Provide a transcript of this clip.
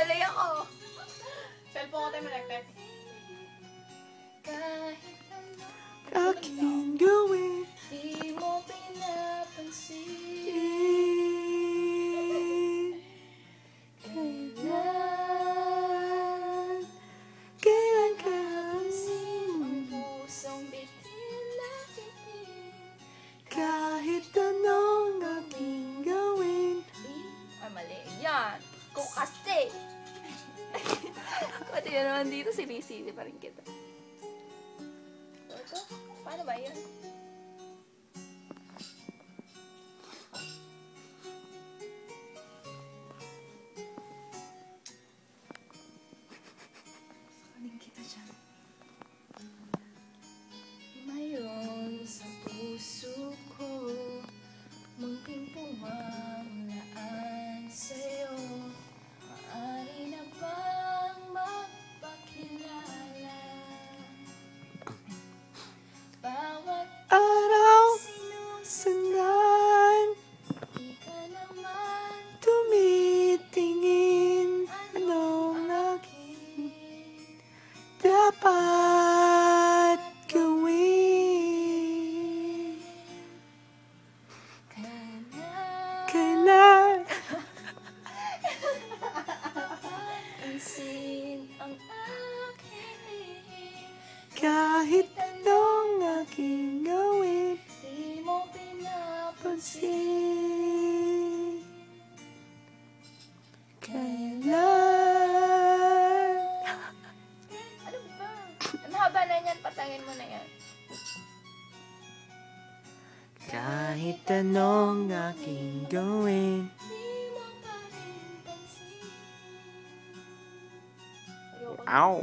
Mali ako. Cellphone ko tayo malagtag. Kahit ano Aking gawin. di mo pinapansin. Kailan ka Ang pusong bitin na bitin. kahit anong aking gawin. Ay, mali. Yan. Kung kasi. Pati na naman dito, sinisili pa rin kita. Ito? Paano ba yun? Sakaling kita dyan. Mayroon sa puso ko munting pumalaan sa'yo. Maaari na bang magpakilala? Bawat Araw, sinusundan, sundan, di ka naman tumitingin. Anong akin. dapat gawin? Kailan Pansin ang aking kahit anong aking gawin. di mo pinapansin. Pansin. Kailan Ano ba? Ang haba na yan, patangin mo na yan. kahit anong aking gawin. Di mo pa rin pansin. Ayoko na. Ow!